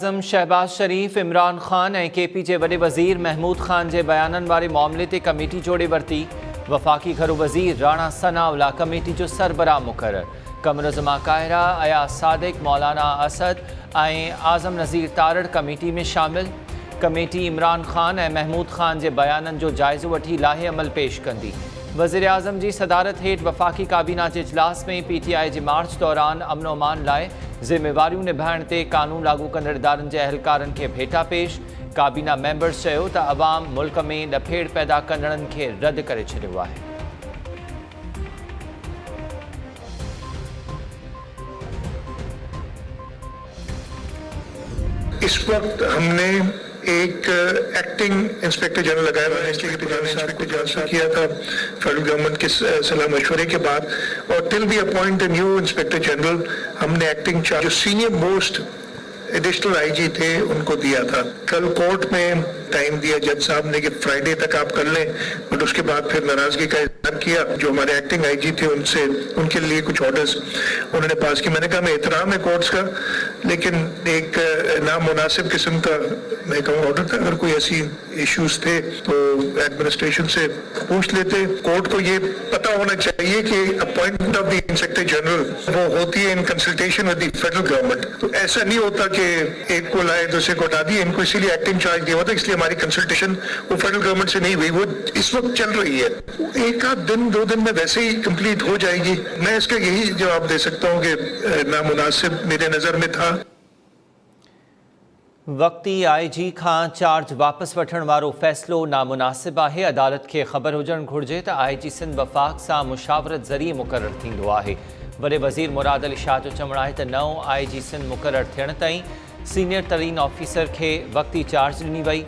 आज़म शहबाज शरीफ, इमरान खान ऐं KP जे वॾे वज़ीर महमूद खान जे बयाननि वारे मामले ते कमेटी जोड़े वरिती। वफ़ाक़ी घरू वज़ीर राणा सनाउल्ला कमेटी जो सरबराह मुक़रर। कमरुज़्ज़मा काहिरा, अयाज़ सादिक़, मौलाना असद ऐं आज़म नज़ीर तारड़ कमेटी में शामिल। कमेटी इमरान खान ऐं महमूद खान जे बयाननि जो जाइज़ो वठी लाहे अमल पेश कंदी। वज़ीर आज़म जी सदारत हेठि वफ़ाक़ी काबीना जे इजलास में PTI जे मार्च दौरान अमन अमान लाइ ज़िम्मेवारियूं निभाइण ते क़ानून लागू कंदड़ इदारनि जे अहलकारनि खे भेटा पेश। काबीना मेंबर्स चयो त अवाम मुल्क में ॾफेड़ पैदा कंदड़नि खे रद्द करे छॾियो आहे। इस वक्त हमने एक एक्टिंग इंस्पेक्टर जनरल लगाया हुआ है, इसलिए जांच किया था फेडरल गवर्नमेंट के सलाह मशवरे के बाद, और till we appoint the new inspector general हमने एक्टिंग चार्ज जो सीनियर मोस्ट एडिशनल IG थे उनको दिया था। कल कोर्ट में टाइम दिया जज साहब ने कि फ्राइडे तक आप कर लें, बट उसके बाद फिर नाराजगी का इजहार किया। जो हमारे एक्टिंग IG थे उनसे उनके लिए कुछ ऑर्डर्स उन्होंने पास किए। मैंने कहा मैं एहतराम है कोर्ट्स का, लेकिन एक नामुनासिब किस्म का मैं कहूँ ऑर्डर था। अगर कोई ऐसी इश्यूज थे तो एडमिनिस्ट्रेशन से पूछ लेते। कोर्ट को ये पता होना चाहिए कि appointment of the inspector general वो होती है in consultation with the federal government. तो ऐसा नहीं होता कि एक को लाए दूसरे को हटा दिए। इनको इसीलिए एक्टिंग चार्ज दिया हुआ था, इसलिए हमारी कंसल्टेशन वो फेडरल गवर्नमेंट से नहीं हुई, वो इस वक्त चल रही है। एक आध दिन 2 दिन में वैसे ही कंप्लीट हो जाएगी। मैं इसका यही जवाब दे सकता हूँ कि नामुनासिब मेरे नजर में था। वक्ती IG खां चार्ज वापस वठण वारो फ़ैसिलो नामुनासिब आहे। अदालत खे ख़बर हुजणु घुरिजे त IG सिंध वफ़ाक़ सां मुशावरत ज़रिए मुक़ररु थींदो आहे। वॾे वज़ीर मुराद अली शाह जो चवणु आहे त नओं IG सिंध मुक़ररु थियण ताईं सीनियर तरीन ऑफिसर खे वक्ती चार्ज ॾिनी वई।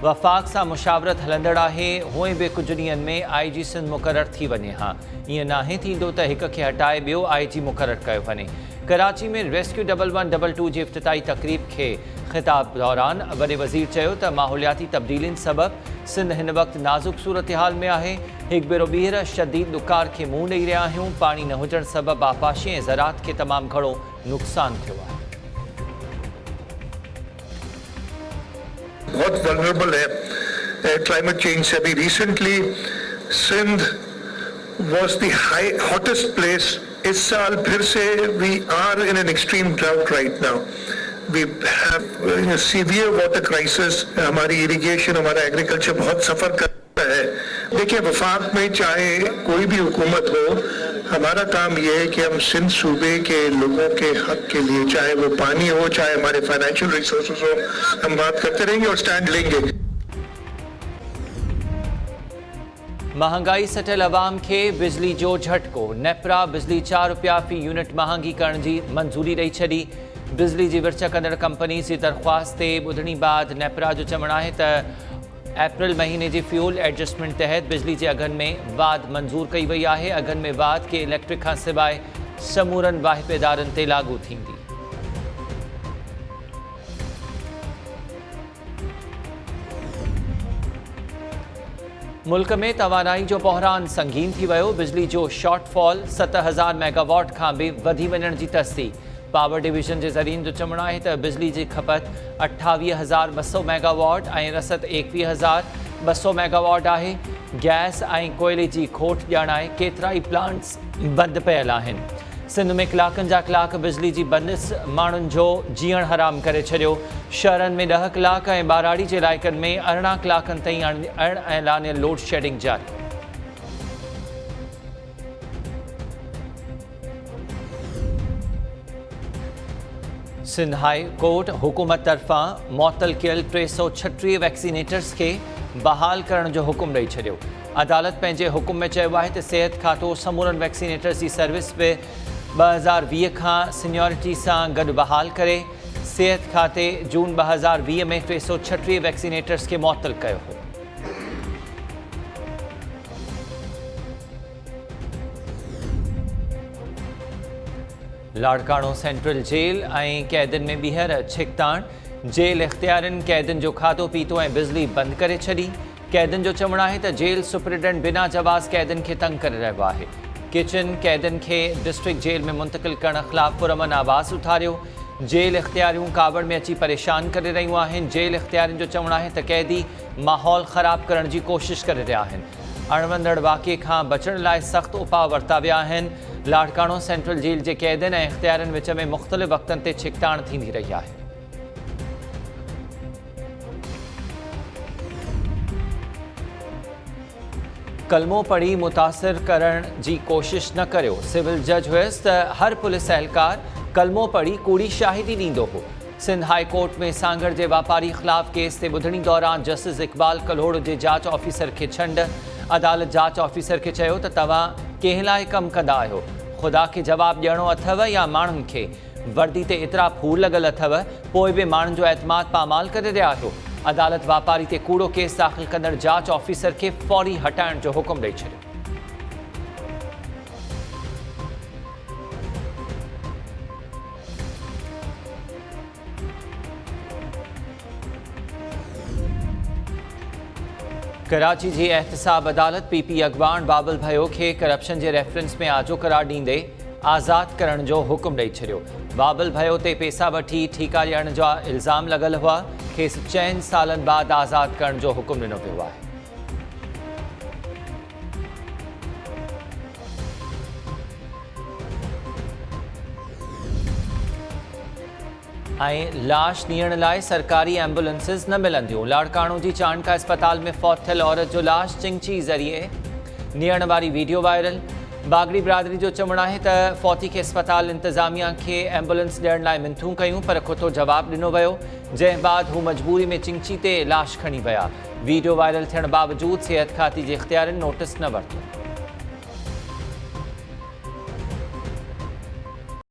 वफ़ाक़ सां मुशावरत हलंदड़ आहे। हूअं बि कुझु ॾींहंनि में IG सिंध मुक़ररु थी वञे हा। ईअं नाहे थींदो त हिक खे हटाए ॿियो IG मुक़ररु कयो वञे। कराची में रेस्क्यू 1122 जी इफ़्तिताही तक़रीब खे ख़िताब दौरान वॾे वज़ीर चयो त माहौलियाती तब्दीलियुनि सबबि सिंध हिन वक़्तु नाज़ुक सूरतहाल में आहे। हिकु भेरो ॿीहर शदीद ॾुकार खे मुंहुं ॾेई रहिया आहियूं। पाणी न हुजण सबबि आपाशी ऐं ज़रात खे तमामु घणो नुक़सानु थियो आहे। बहुत वल्नरेबल है क्लाइमेट चेंज से। अभी recently Sindh was the hottest place। इस साल फिर से we are in an extreme drought right now। we have severe water crisis। हमारी इरिगेशन, हमारा एग्रीकल्चर बहुत सफ़र कर रहा है। देखिए, वफाक में चाहे कोई भी हुकूमत हो, हमारा काम यह है कि हम सिंध सूबे के लोगों के हक के लिए, चाहे वो पानी हो, चाहे हमारे फाइनेंशियल रिसोर्सेज हो, हम बात करते रहेंगे और स्टैंड लेंगे। महंगाई सटियल अवाम के बिजली जो झटको। नेपरा बिजली 4 रुपया फ़ी यूनिट महांगी करण जी मंजूरी ॾेई छॾी। बिजली जी विर्छ कंदड़ कंपनी जी दरख़्वास्त ते ॿुधणी बाद नेपरा जो चवणु आहे त अप्रैल महीने जी फ्यूल एडजस्टमेंट तहत बिजली जे अघनि में वाध मंज़ूर कई वई आहे। अघनि में वाध के इलेक्ट्रिक खां सवाइ समूरनि वाहिपेदारनि ते लागू थींदी। मुल्क में तवानाई जो बहरान संगीन थी वियो। बिजली जो शॉर्टफॉल 7000 मेगावाट खां बि वधी वञण जी तस्दीक। पावर डिवीज़न जे ज़रीन जो चवणु आहे त बिजली जी खपत 28,200 मेगावाट ऐं रसद 21,200 मेगावाट आहे। गैस ऐं कोयले जी खोट ॼाणाए केतिरा ई प्लांट्स बंदि पियल आहिनि। सिंध में कलाकनि जा कलाक बिजली जी बंदिश माण्हुनि जो जीअण हराम करे छॾियो। शहरनि में 10 कलाक ऐं ॿाराड़ी जे इलाइक़नि में 18 कलाकनि ताईं अणएलानियल लोड शेडिंग जारी। सिंध हाई कोर्ट हुकूमत तरफ़ां मुअत्तल कयल 336 वैक्सीनेटर्स खे बहाल करण जो हुकुम ॾेई छॾियो। अदालत पंहिंजे हुकुम में चयो आहे त सिहत खातो समूरनि वैक्सीनेटर्स जी सर्विस बि 2020 खां सीनियोरिटी सां गॾु बहाल करे। सिहत खाते जून 2020 में 336 वैक्सीनेटर्स खे मुअत्तल कयो हो। लाड़काणो सेंट्रल जेल ऐं कैदियुनि में ॿीहर छिकताण। जेल इख़्तियारनि कैदियुनि जो खाधो पीतो ऐं बिजली बंदि करे छॾी। कैदियुनि जो चवणु आहे त जेल सुपरिटेंडेंट बिना जवाज़ कैदियुनि खे तंग करे रहियो आहे। किचन कैदियुनि खे डिस्ट्रिक्ट जेल में मुंतक़िल करण ख़िलाफ़ पुरअमन आवाज़ उथारियो। जेल इख्तियारियूं कावड़ में अची परेशान करे रहियूं आहिनि। जेल इख्तियारियुनि जो चवणु आहे त क़ैदी माहौल ख़राब करण जी कोशिश करे रहिया आहिनि। अणवंदड़ वाक़े खां बचण लाइ सख़्त उपाउ वरिता विया आहिनि। लाड़काणो सेंट्रल जेल जे क़ैदियुनि ऐं इख्तियारियुनि विच में मुख़्तलिफ़ वक़्तनि ते छिकताण थींदी रही आहे। कलमो पढ़ी मुतासिर करण जी कोशिश न करियो। सिविल जज हुयसि त हर पुलिस एहलकार कलमो पढ़ी कूड़ी शाहिदी ॾींदो हो। सिंध हाई कोर्ट में सांगड़ जे वापारी ख़िलाफ़ केस ते ॿुधणी दौरान जस्टिस इक़बाल कल्होड़ जे जांच ऑफिसर खे छंड। अदालत जांच ऑफिसर खे चयो त तव्हां कंहिं लाइ कमु कंदा आहियो? ख़ुदा खे जवाबु ॾियणो अथव या माण्हुनि खे? वर्दी ते एतिरा फूल लॻल अथव, पोइ बि माण्हुनि जो एतमाद पामाल करे रहिया आहियो। अदालत वापारी ते कूड़ो केस दाख़िल कंदड़ जांच ऑफिसर खे फौरी हटाइण जो हुकुम ॾेई छॾियो। कराची जी एहतसाब अदालत पीपी अगवान बाबुल भयो खे करप्शन जे रेफरेंस में आजो करार ॾींदे आज़ादु करण जो हुकुम ॾेई छॾियो। बाबुल भयो ते पैसा वठी ठीका ॾियण जा इल्ज़ाम लॻल हुआ। खेसि 4 सालनि बाद आज़ादु करण जो हुकुम ॾिनो वियो आहे। ऐं लाश नीअण लाइ सरकारी एम्बुलेंसिस न मिलंदियूं। लाड़काणो जी चाणका अस्पताल में फौत थियल औरत जो लाश चिंची ज़रिए नीअण वारी वीडियो वायरल। बागड़ी बिरादरी जो चवणु आहे त फौती खे अस्पताल इंतज़ामिया खे एम्बुलेंस ॾियण लाइ मिंथूं कयूं, पर खुतो जवाबु ॾिनो वियो, जंहिं बाद हू मजबूरी में चिंची ते लाश खणी विया। वीडियो वायरल थियण बावजूदि सिहत खाते जे इख्तियारनि नोटिस न वरितो।